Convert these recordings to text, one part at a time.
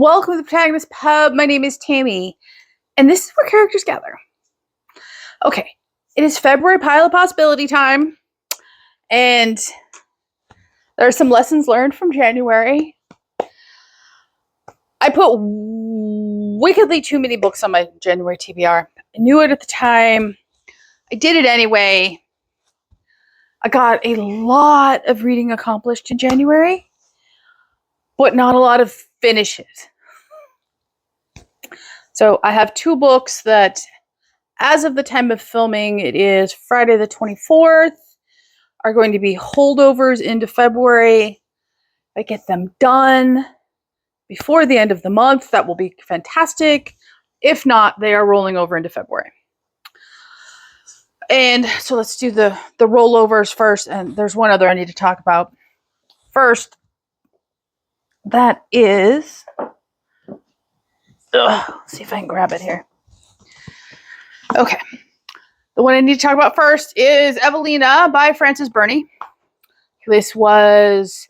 Welcome to the Protagonist Pub. My name is Tammy, and this is where characters gather. Okay, it is February Pile of Possibility time, and there are some lessons learned from January. I put wickedly too many books on my January TBR. I knew it at the time. I did it anyway. I got a lot of reading accomplished in January, but not a lot of finishes. So I have two books that, as of the time of filming, it is Friday the 24th, are going to be holdovers into February. If I get them done before the end of the month, that will be fantastic. If not, they are rolling over into February. And so let's do the rollovers first. And there's one other I need to talk about. First, that is... let's see if I can grab it here. Okay. The one I need to talk about first is Evelina by Frances Burney. This was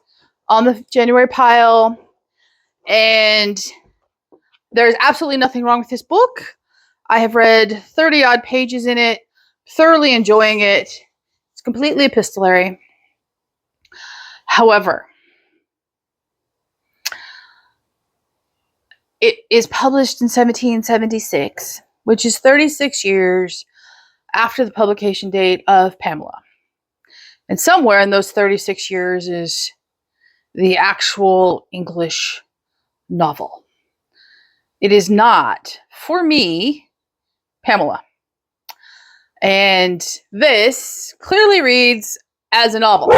on the January pile, and there's absolutely nothing wrong with this book. I have read 30 odd pages in it, thoroughly enjoying it. It's completely epistolary. However, it is published in 1776, which is 36 years after the publication date of Pamela. And somewhere in those 36 years is the actual English novel. It is not, for me, Pamela. And this clearly reads as a novel.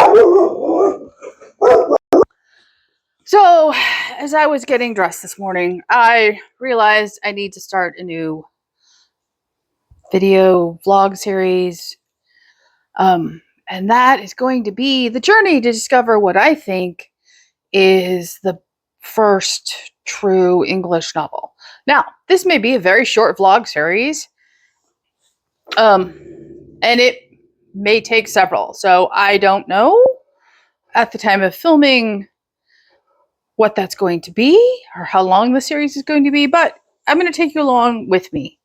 So, as I was getting dressed this morning, I realized I need to start a new video vlog series. And that is going to be the journey to discover what I think is the first true English novel. Now, this may be a very short vlog series. And it may take several. So I don't know at the time of filming what that's going to be or how long the series is going to be, but I'm going to take you along with me.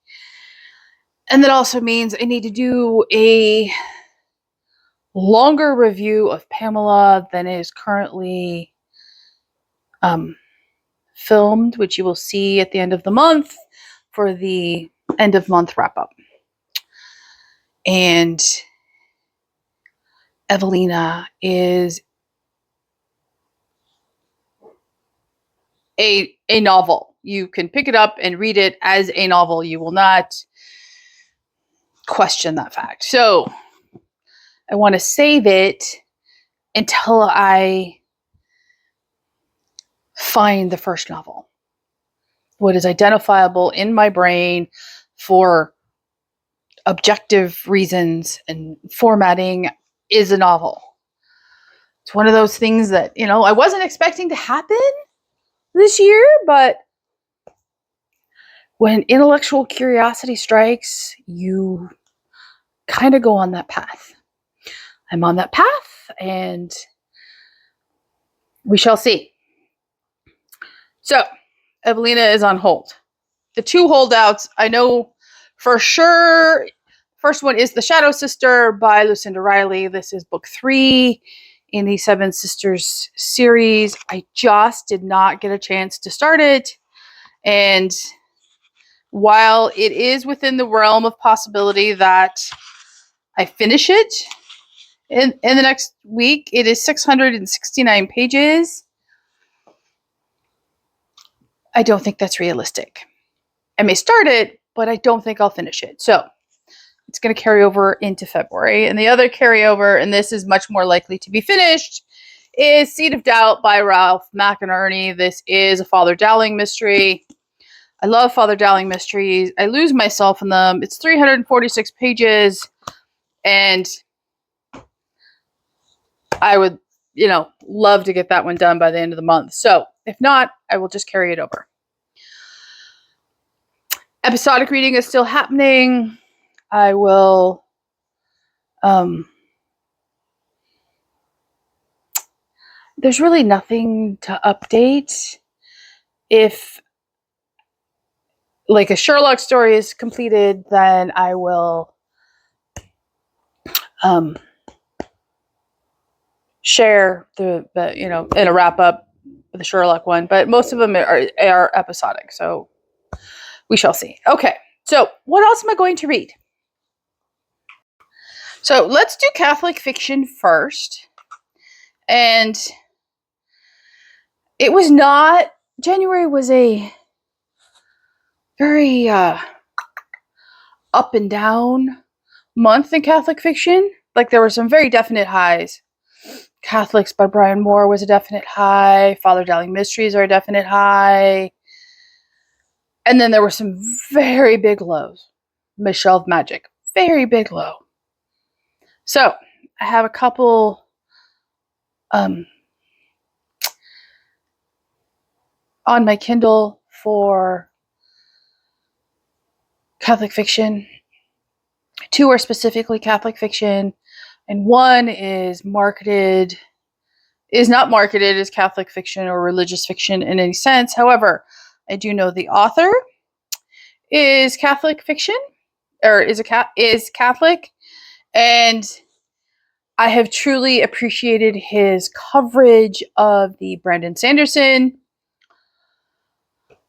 And that also means I need to do a longer review of Pamela than is currently filmed, which you will see at the end of the month for the end of month wrap up. And Evelina is a novel. You can pick it up and read it as a novel. You will not question that fact. So I want to save it until I find the first novel. What is identifiable in my brain for objective reasons and formatting is a novel. It's one of those things that, I wasn't expecting to happen this year, but when intellectual curiosity strikes, you kind of go on that path. I'm on that path, and we shall see. So, Evelina is on hold. The two holdouts, I know for sure. First one is The Shadow Sister by Lucinda Riley. This is book 3 in the Seven Sisters series. I just did not get a chance to start it. And while it is within the realm of possibility that I finish it in the next week, it is 669 pages. I don't think that's realistic. I may start it, but I don't think I'll finish it. So it's going to carry over into February. And the other carryover, and this is much more likely to be finished, is Seed of Doubt by Ralph McInerney. This is a Father Dowling mystery. I love Father Dowling mysteries. I lose myself in them. It's 346 pages, and I would, love to get that one done by the end of the month. So if not, I will just carry it over. Episodic reading is still happening. I will there's really nothing to update. If like a Sherlock story is completed, then I will share the in a wrap up the Sherlock one. But most of them are episodic, so we shall see. Okay, so what else am I going to read? So let's do Catholic fiction first. And it was not, January was a very up and down month in Catholic fiction. Like there were some very definite highs. Catholics by Brian Moore was a definite high. Father Dowling Mysteries are a definite high. And then there were some very big lows. Michelle of Magic, very big low. So I have a couple on my Kindle for Catholic fiction. 2 are specifically Catholic fiction, and 1 is not marketed as Catholic fiction or religious fiction in any sense. However, I do know the author is Catholic fiction, or is Catholic, and I have truly appreciated his coverage of the Brandon Sanderson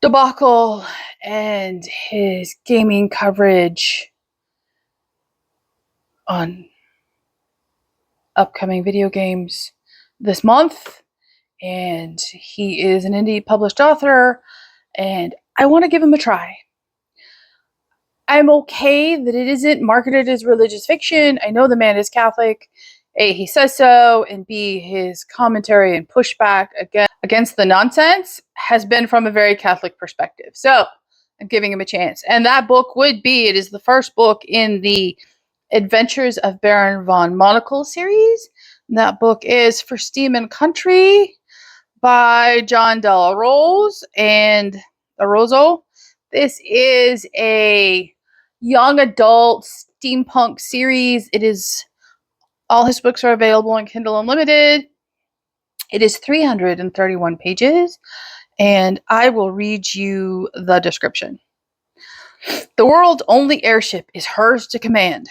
debacle and his gaming coverage on upcoming video games this month. And he is an indie published author, and I want to give him a try. I'm okay that it isn't marketed as religious fiction. I know the man is Catholic. A, he says so, and B, his commentary and pushback against the nonsense has been from a very Catholic perspective. So I'm giving him a chance. And that book it is the first book in the Adventures of Baron von Monocle series. And that book is For Steam and Country by John Del Rose and Arrozo. This is a young adult steampunk series. All his books are available on Kindle Unlimited. It is 331 pages, and I will read you the description. The world's only airship is hers to command.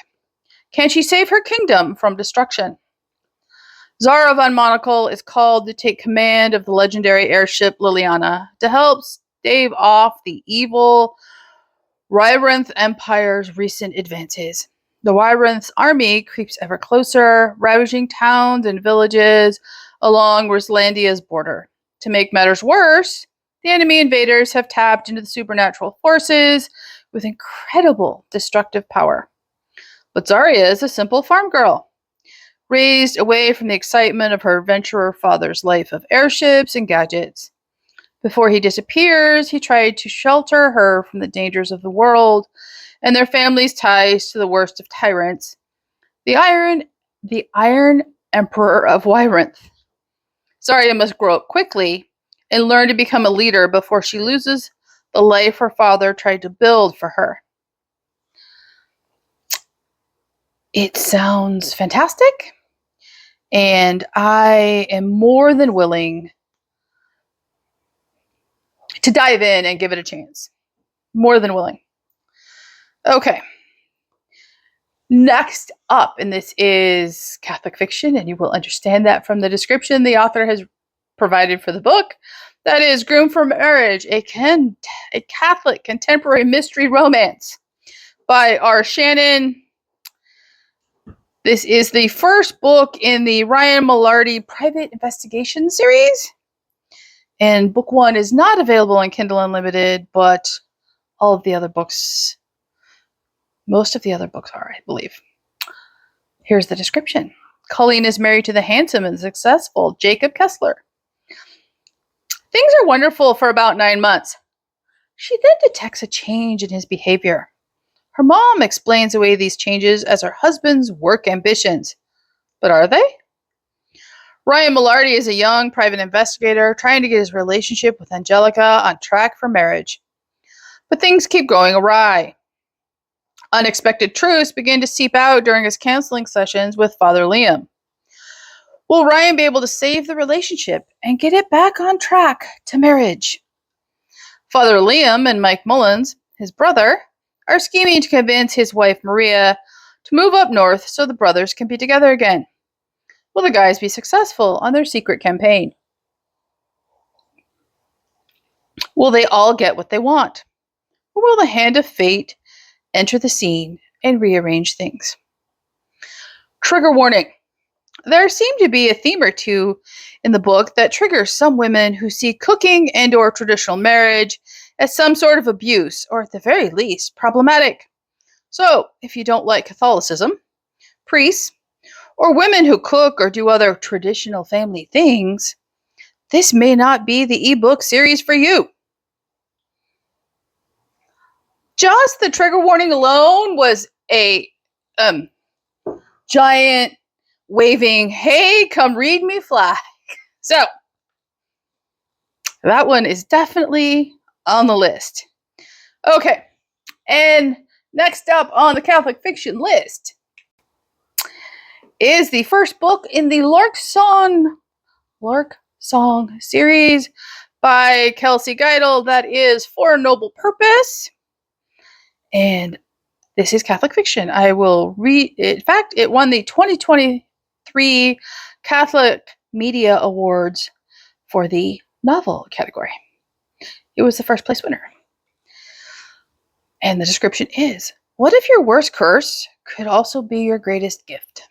Can she save her kingdom from destruction? Zara von Monocle is called to take command of the legendary airship Liliana to help stave off the evil Rybrinth Empire's recent advances. The Rybrinth's army creeps ever closer, ravaging towns and villages along Ruslandia's border. To make matters worse, the enemy invaders have tapped into the supernatural forces with incredible destructive power. But Zarya is a simple farm girl, raised away from the excitement of her adventurer father's life of airships and gadgets. Before he disappears, he tried to shelter her from the dangers of the world and their family's ties to the worst of tyrants, the Iron Emperor of Rybrinth. Zarya must grow up quickly and learn to become a leader before she loses the life her father tried to build for her. It sounds fantastic, and I am more than willing to dive in and give it a chance. More than willing. Okay. Next up, and this is Catholic fiction, and you will understand that from the description the author has provided for the book. That is Groom for Marriage, a Catholic contemporary mystery romance by R. Shannon. This is the first book in the Ryan Mullardy Private Investigation series. And book 1 is not available on Kindle Unlimited, but most of the other books are, I believe. Here's the description. Colleen is married to the handsome and successful Jacob Kessler. Things are wonderful for about 9 months. She then detects a change in his behavior. Her mom explains away these changes as her husband's work ambitions. But are they? Ryan Mullardy is a young private investigator trying to get his relationship with Angelica on track for marriage. But things keep going awry. Unexpected truths begin to seep out during his counseling sessions with Father Liam. Will Ryan be able to save the relationship and get it back on track to marriage? Father Liam and Mike Mullins his brother, are scheming to convince his wife Maria to move up north so the brothers can be together again. Will the guys be successful on their secret campaign? Will they all get what they want? Or will the hand of fate enter the scene and rearrange things? Trigger warning. There seemed to be a theme or two in the book that triggers some women who see cooking and or traditional marriage as some sort of abuse, or at the very least, problematic. So, if you don't like Catholicism, priests, or women who cook or do other traditional family things, this may not be the ebook series for you. Just the trigger warning alone was a giant waving, hey, come read me flag. So, that one is definitely on the list. Okay, and next up on the Catholic fiction list is the first book in the Lark Song series by Kelsey Geidel, that is For a Noble Purpose. And this is Catholic fiction. I will read, in fact, it won the 2023 Catholic Media Awards for the novel category. It was the first place winner. And the description is, what if your worst curse could also be your greatest gift?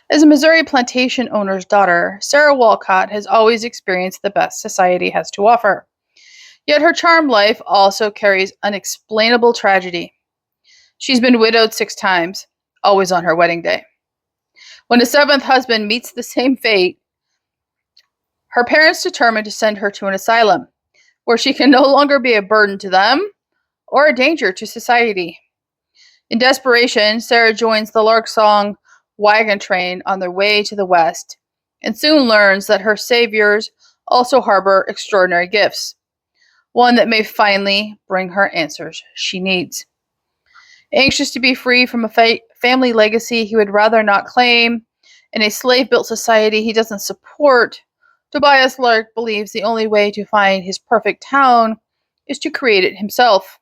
As a Missouri plantation owner's daughter, Sarah Walcott has always experienced the best society has to offer. Yet her charmed life also carries unexplainable tragedy. She's been widowed 6 times, always on her wedding day. When a 7th husband meets the same fate, her parents determine to send her to an asylum, where she can no longer be a burden to them or a danger to society. In desperation, Sarah joins the Lark Song wagon train on their way to the west, and soon learns that her saviors also harbor extraordinary gifts, one that may finally bring her answers she needs. Anxious to be free from a family legacy he would rather not claim, in a slave-built society he doesn't support, Tobias Lark believes the only way to find his perfect town is to create it himself.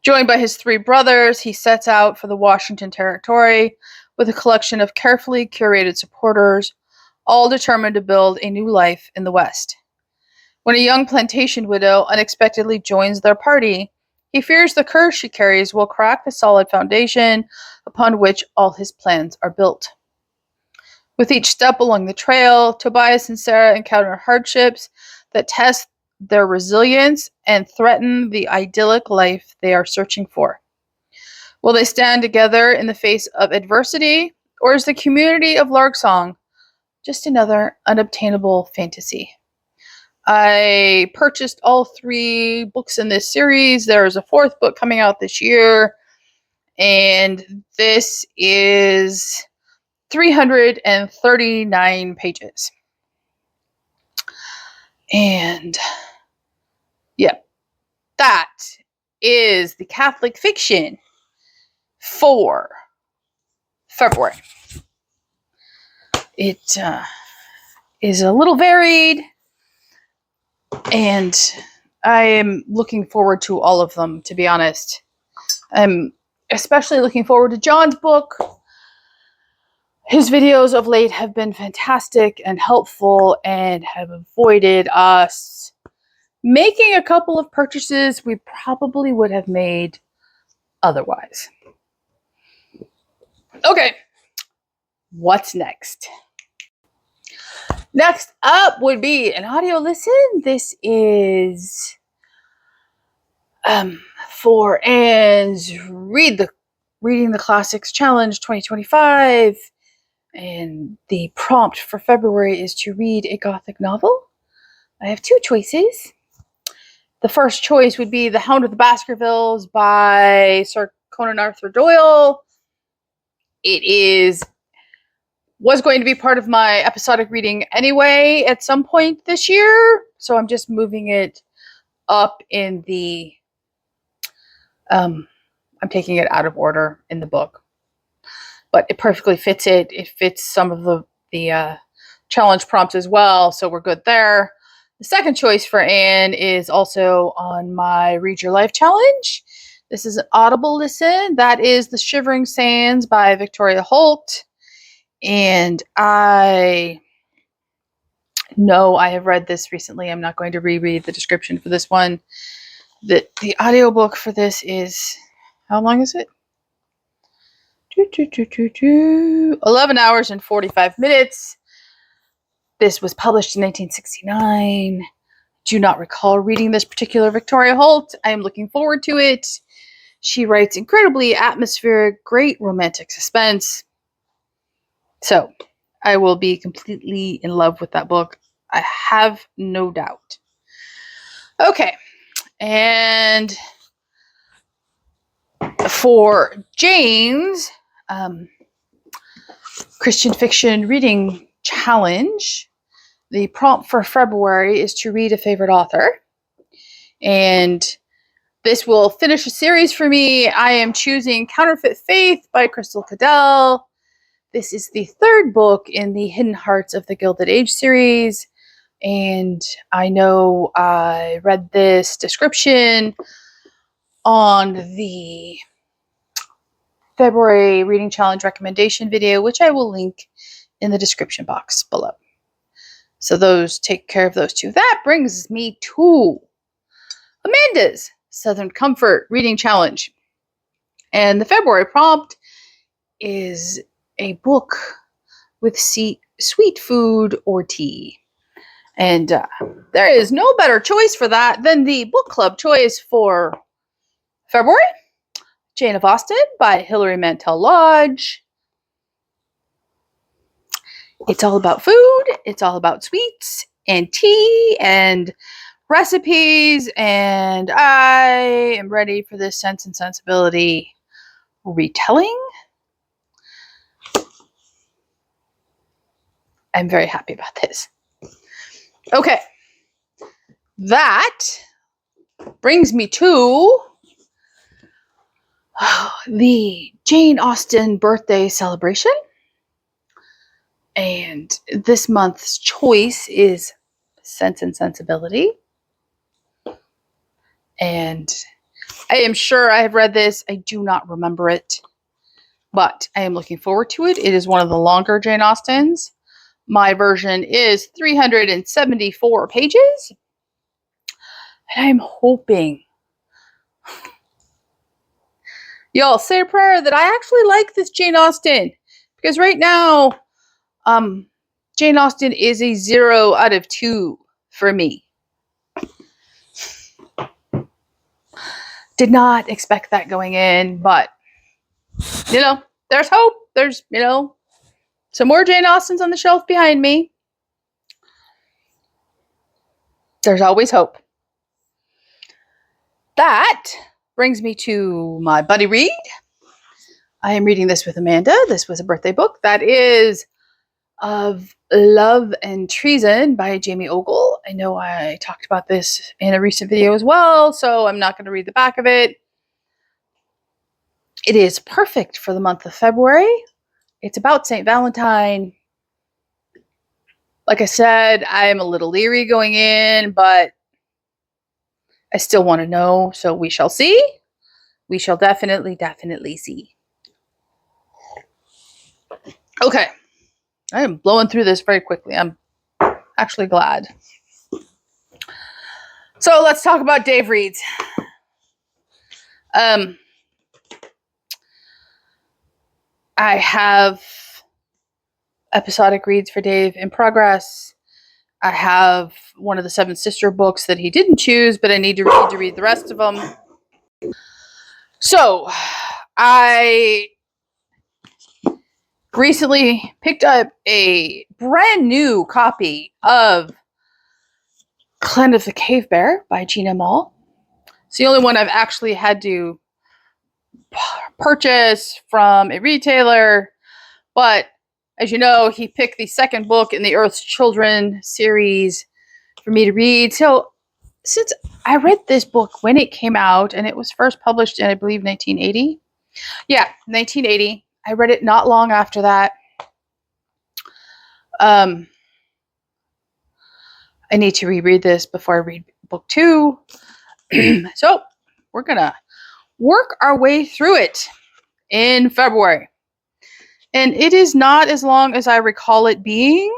Joined by his 3 brothers, he sets out for the Washington Territory with a collection of carefully curated supporters, all determined to build a new life in the West. When a young plantation widow unexpectedly joins their party, he fears the curse she carries will crack the solid foundation upon which all his plans are built. With each step along the trail, Tobias and Sarah encounter hardships that test their resilience and threaten the idyllic life they are searching for. Will they stand together in the face of adversity, or is the community of Lark Song just another unobtainable fantasy? I purchased all 3 books in this series. There is a 4th book coming out this year, and this is 339 pages. And yeah, that is the Catholic fiction for February. It is a little varied, and I am looking forward to all of them, to be honest. I'm especially looking forward to John's book. His videos of late have been fantastic and helpful and have avoided us making a couple of purchases we probably would have made otherwise. Okay, what's next? Next up would be an audio listen. This is for Anne's Reading the Classics Challenge 2025. And the prompt for February is to read a Gothic novel. I have 2 choices. The first choice would be The Hound of the Baskervilles by Sir Conan Arthur Doyle. It was going to be part of my episodic reading anyway at some point this year, so I'm just moving it up in the I'm taking it out of order in the book. But it perfectly fits it. It fits some of the challenge prompts as well, so we're good there. The second choice for Anne is also on my Read Your Life challenge. This is an Audible listen. That is The Shivering Sands by Victoria Holt. And I know I have read this recently. I'm not going to reread the description for this one. The audiobook for this is, how long is it? 11 hours and 45 minutes. This was published in 1969. Do not recall reading this particular Victoria Holt. I am looking forward to it. She writes incredibly atmospheric, great romantic suspense. So I will be completely in love with that book. I have no doubt. Okay. And for Jane's Christian Fiction Reading Challenge, the prompt for February is to read a favorite author. And this will finish a series for me. I am choosing Counterfeit Faith by Crystal Cadell. This is the third book in the Hidden Hearts of the Gilded Age series. And I know I read this description on the February Reading Challenge recommendation video, which I will link in the description box below. So those take care of those two. That brings me to Amanda's Southern Comfort Reading Challenge. And the February prompt is a book with sweet food or tea. And there is no better choice for that than the book club choice for February, Jane of Austen by Hilary Mantel Lodge. It's all about food. It's all about sweets and tea and recipes. And I am ready for this Sense and Sensibility retelling. I'm very happy about this. Okay. That brings me to the Jane Austen birthday celebration. And this month's choice is Sense and Sensibility. And I am sure I have read this. I do not remember it, but I am looking forward to it. It is one of the longer Jane Austens. My version is 374 pages. And I'm hoping, y'all say a prayer that I actually like this Jane Austen. Because right now, Jane Austen is a 0 out of 2 for me. Did not expect that going in, but, there's hope. There's, some more Jane Austens on the shelf behind me. There's always hope. That brings me to my buddy read. I am reading this with Amanda. This was a birthday book. That is Of Love and Treason by Jamie Ogle. I know I talked about this in a recent video as well, so I'm not going to read the back of it. It is perfect for the month of February. It's about St. Valentine. Like I said, I'm a little leery going in, but I still want to know, so we shall see. We shall definitely see. Okay. I am blowing through this very quickly. I'm actually glad. So let's talk about Dave reads. I have episodic reads for Dave in progress. I have one of the Seven Sister books that he didn't choose, but I need to read the rest of them. So I recently picked up a brand new copy of Clan of the Cave Bear by Gina Mall. It's the only one I've actually had to purchase from a retailer, but as you know, he picked the second book in the Earth's Children series for me to read. So since I read this book when it came out, and it was first published in, I believe, 1980. Yeah, 1980. I read it not long after that. I need to reread this before I read book 2. So we're going to work our way through it in February. And it is not as long as I recall it being.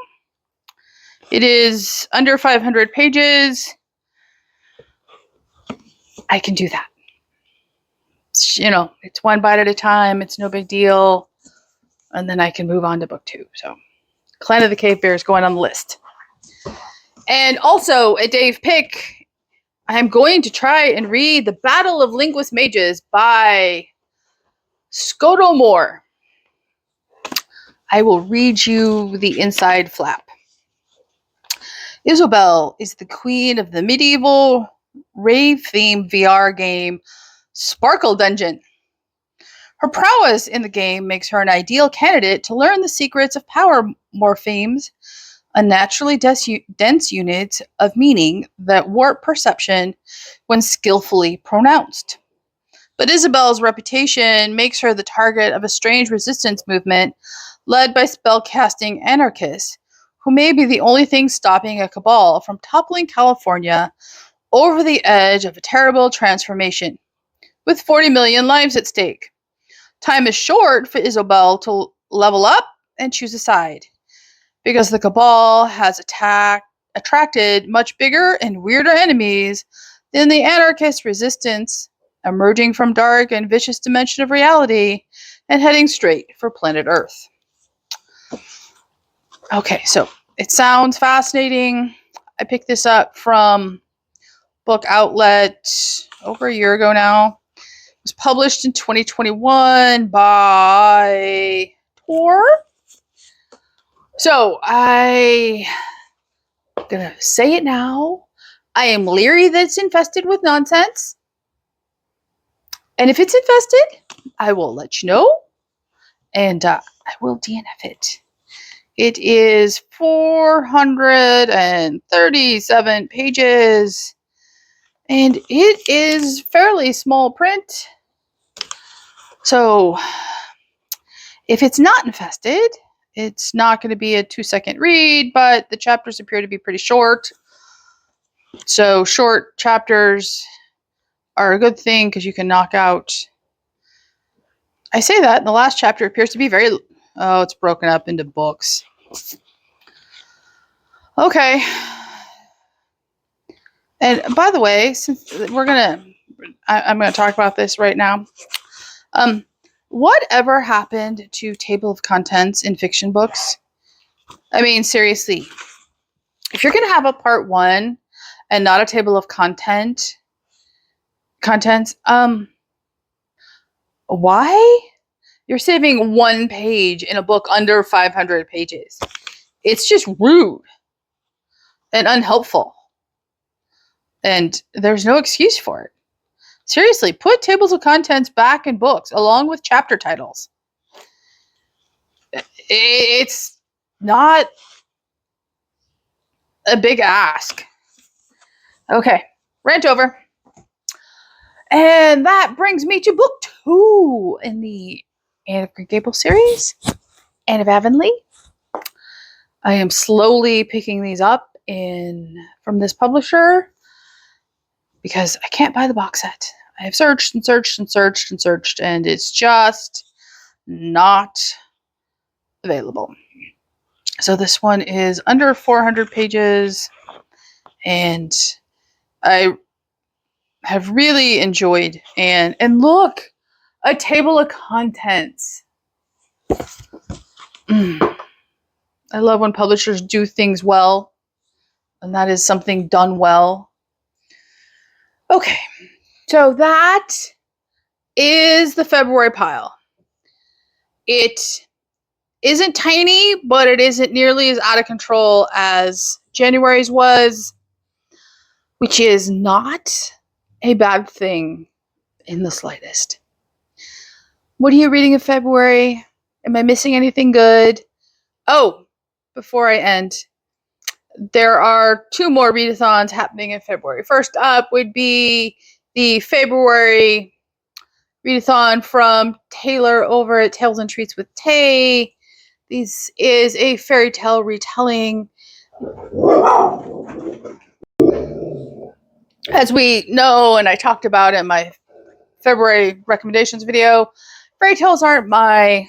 It is under 500 pages. I can do that. It's one bite at a time. It's no big deal. And then I can move on to book 2. So Clan of the Cave Bear is going on the list. And also a Dave pick, I'm going to try and read The Battle of Linguist Mages by Scodomore. I will read you the inside flap. Isobel is the queen of the medieval rave-themed VR game Sparkle Dungeon. Her prowess in the game makes her an ideal candidate to learn the secrets of power morphemes, unnaturally dense units of meaning that warp perception when skillfully pronounced. But Isabel's reputation makes her the target of a strange resistance movement led by spellcasting anarchists, who may be the only thing stopping a cabal from toppling California over the edge of a terrible transformation, with 40 million lives at stake. Time is short for Isobel to level up and choose a side, because the cabal has attracted much bigger and weirder enemies than the anarchist resistance, emerging from dark and vicious dimension of reality and heading straight for planet Earth. Okay, so it sounds fascinating. I picked this up from Book Outlet over a year ago now. It was published in 2021 by Tor. So I'm going to say it now. I am leery that it's infested with nonsense. And if it's infested, I will let you know. And I will DNF it. It is 437 pages. And it is fairly small print. So if it's not infested, it's not going to be a 2-second read, but the chapters appear to be pretty short. So short chapters are a good thing because you can knock out. I say that, and the last chapter appears to be it's broken up into books. Okay. And by the way, since I'm going to talk about this right now. Whatever happened to table of contents in fiction books? I mean, seriously, if you're going to have a part 1 and not a table of contents, why? You're saving 1 page in a book under 500 pages. It's just rude and unhelpful. And there's no excuse for it. Seriously, put tables of contents back in books along with chapter titles. It's not a big ask. Okay, rant over. And that brings me to book 2 in the Anne of Green Gables series, Anne of Avonlea. I am slowly picking these up from this publisher because I can't buy the box set. I have searched and searched and searched and searched, and it's just not available. So this one is under 400 pages, and I have really enjoyed and look, a table of contents. I love when publishers do things well, and that is something done well. Okay, so that is the February pile. It isn't tiny, but it isn't nearly as out of control as January's was, which is not a bad thing in the slightest. What are you reading in February? Am I missing anything good? Oh, before I end, there are 2 more readathons happening in February. First up would be the February readathon from Taylor over at Tales and Treats with Tay. This is a fairy tale retelling As we know, and I talked about in my February recommendations video, fairy tales aren't my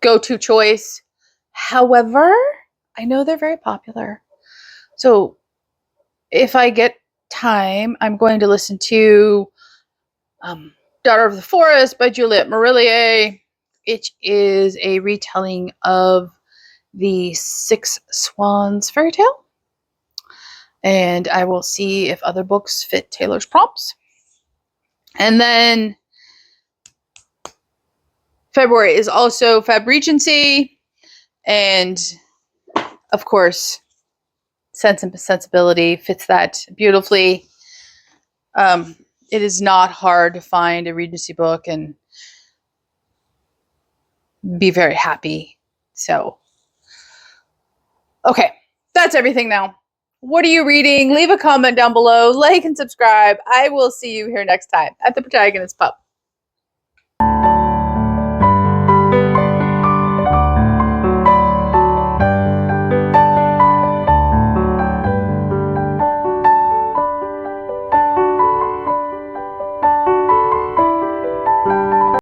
go-to choice. However, I know they're very popular. So if I get time, I'm going to listen to Daughter of the Forest by Juliette Marillier. It is a retelling of the Six Swans fairy tale. And I will see if other books fit Taylor's prompts. And then February is also Feb Regency. And of course, Sense and Sensibility fits that beautifully. It is not hard to find a Regency book and be very happy. So, okay, that's everything now. What are you reading? Leave a comment down below, like and subscribe. I will see you here next time at the Protagonist Pub.